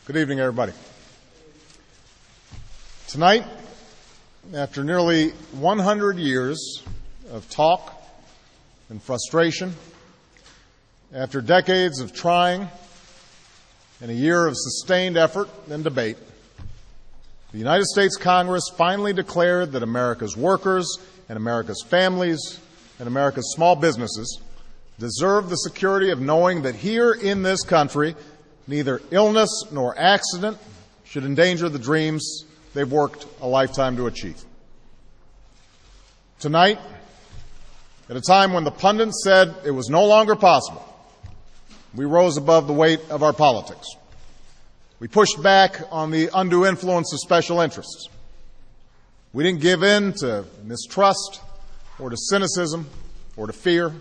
Good evening, everybody. Tonight, after nearly 100 years of talk and frustration, after decades of trying and a year of sustained effort and debate, the United States Congress finally declared that America's workers and America's families and America's small businesses deserve the security of knowing that here in this country, neither illness nor accident should endanger the dreams they've worked a lifetime to achieve. Tonight, at a time when the pundits said it was no longer possible, we rose above the weight of our politics. We pushed back on the undue influence of special interests. We didn't give in to mistrust or to cynicism or to fear.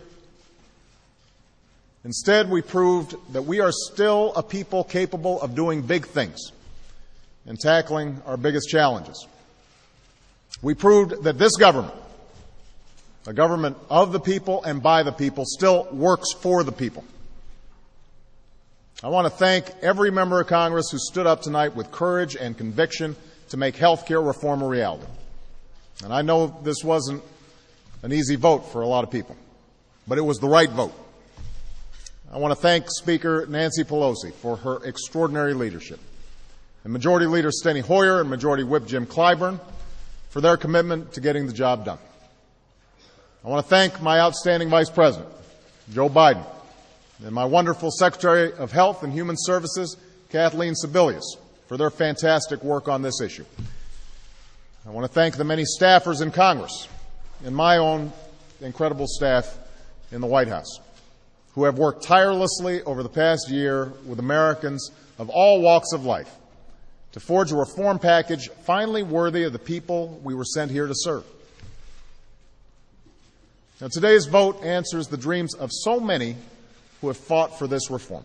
Instead, we proved that we are still a people capable of doing big things and tackling our biggest challenges. We proved that this government, a government of the people and by the people, still works for the people. I want to thank every member of Congress who stood up tonight with courage and conviction to make health care reform a reality. And I know this wasn't an easy vote for a lot of people, but it was the right vote. I want to thank Speaker Nancy Pelosi for her extraordinary leadership, and Majority Leader Steny Hoyer and Majority Whip Jim Clyburn for their commitment to getting the job done. I want to thank my outstanding Vice President, Joe Biden, and my wonderful Secretary of Health and Human Services, Kathleen Sebelius, for their fantastic work on this issue. I want to thank the many staffers in Congress and my own incredible staff in the White House, who have worked tirelessly over the past year with Americans of all walks of life to forge a reform package finally worthy of the people we were sent here to serve. Now, today's vote answers the dreams of so many who have fought for this reform.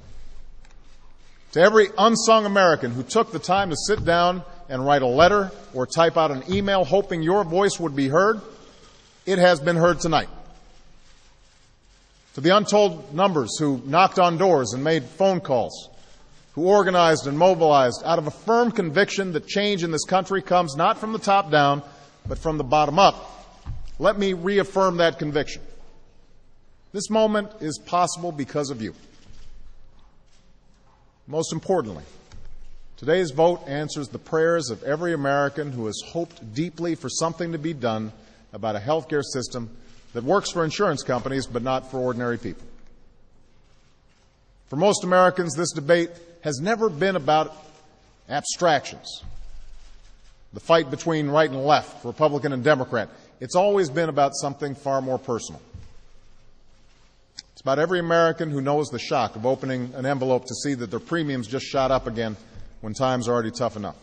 To every unsung American who took the time to sit down and write a letter or type out an email hoping your voice would be heard, it has been heard tonight. To the untold numbers who knocked on doors and made phone calls, who organized and mobilized out of a firm conviction that change in this country comes not from the top down, but from the bottom up, let me reaffirm that conviction. This moment is possible because of you. Most importantly, today's vote answers the prayers of every American who has hoped deeply for something to be done about a health care system that works for insurance companies but not for ordinary people. For most Americans, this debate has never been about abstractions, the fight between right and left, Republican and Democrat. It's always been about something far more personal. It's about every American who knows the shock of opening an envelope to see that their premiums just shot up again when times are already tough enough.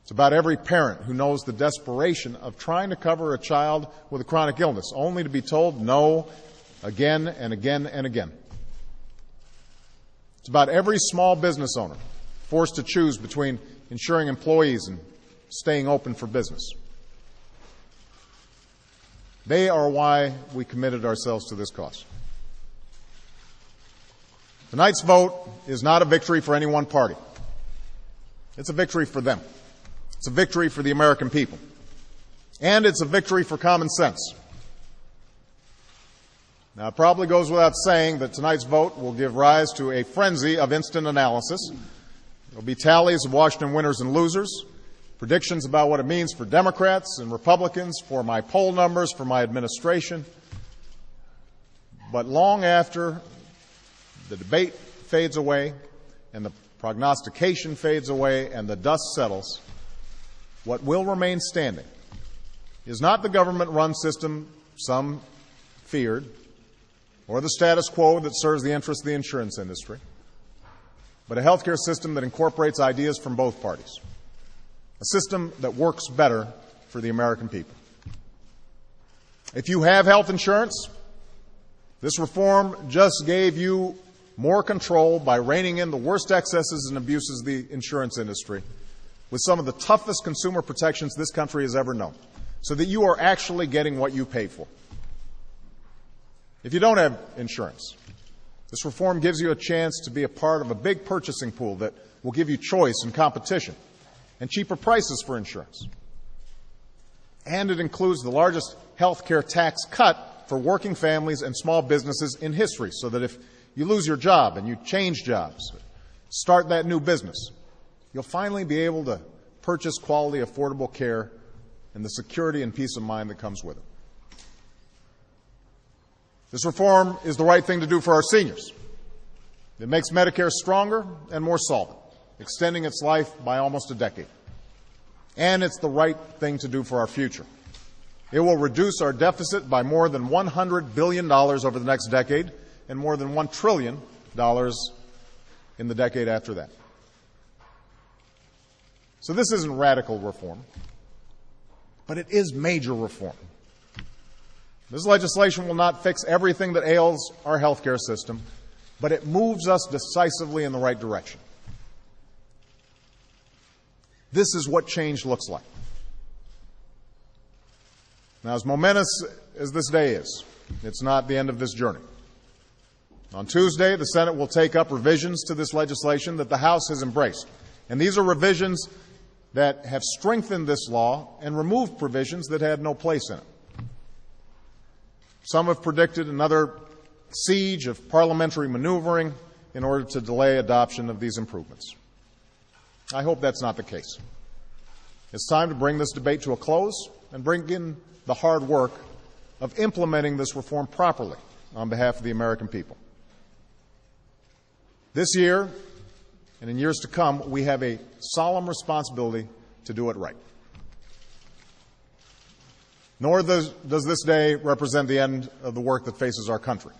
It's about every parent who knows the desperation of trying to cover a child with a chronic illness, only to be told no again and again and again. It's about every small business owner forced to choose between insuring employees and staying open for business. They are why we committed ourselves to this cause. Tonight's vote is not a victory for any one party. It's a victory for them. It's a victory for the American people. And it's a victory for common sense. Now, it probably goes without saying that tonight's vote will give rise to a frenzy of instant analysis. There will be tallies of Washington winners and losers, predictions about what it means for Democrats and Republicans, for my poll numbers, for my administration. But long after the debate fades away and the prognostication fades away and the dust settles, what will remain standing is not the government-run system some feared or the status quo that serves the interests of the insurance industry, but a healthcare system that incorporates ideas from both parties, a system that works better for the American people. If you have health insurance, this reform just gave you more control by reining in the worst excesses and abuses of the insurance industry with some of the toughest consumer protections this country has ever known, so that you are actually getting what you pay for. If you don't have insurance, This reform gives you a chance to be a part of a big purchasing pool that will give you choice and competition and cheaper prices for insurance. And it includes the largest health care tax cut for working families and small businesses in history, so that if you lose your job and you change jobs, start that new business, you'll finally be able to purchase quality, affordable care and the security and peace of mind that comes with it. This reform is the right thing to do for our seniors. It makes Medicare stronger and more solvent, extending its life by almost a decade. And it's the right thing to do for our future. It will reduce our deficit by more than $100 billion over the next decade and more than $1 trillion in the decade after that. So this isn't radical reform, but it is major reform. This legislation will not fix everything that ails our healthcare system, but it moves us decisively in the right direction. This is what change looks like. Now, as momentous as this day is, it's not the end of this journey. On Tuesday, the Senate will take up revisions to this legislation that the House has embraced. And these are revisions that have strengthened this law and removed provisions that had no place in it. Some have predicted another siege of parliamentary maneuvering in order to delay adoption of these improvements. I hope that's not the case. It's time to bring this debate to a close and bring in the hard work of implementing this reform properly on behalf of the American people. This year, and in years to come, we have a solemn responsibility to do it right. Nor does this day represent the end of the work that faces our country.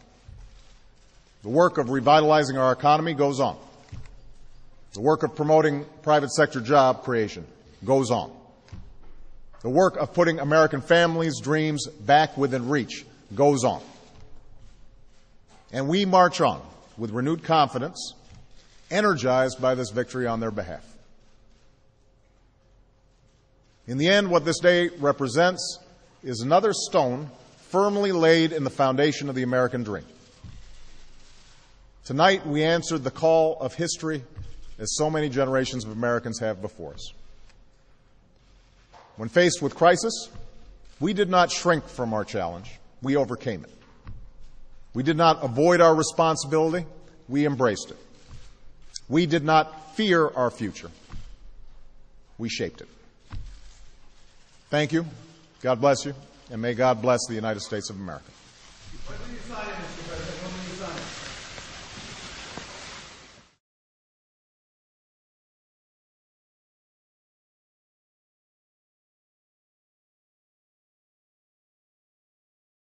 The work of revitalizing our economy goes on. The work of promoting private sector job creation goes on. The work of putting American families' dreams back within reach goes on. And we march on with renewed confidence, energized by this victory on their behalf. In the end, what this day represents is another stone firmly laid in the foundation of the American dream. Tonight, we answered the call of history as so many generations of Americans have before us. When faced with crisis, we did not shrink from our challenge. We overcame it. We did not avoid our responsibility. We embraced it. We did not fear our future. We shaped it. Thank you. God bless you, and may God bless the United States of America.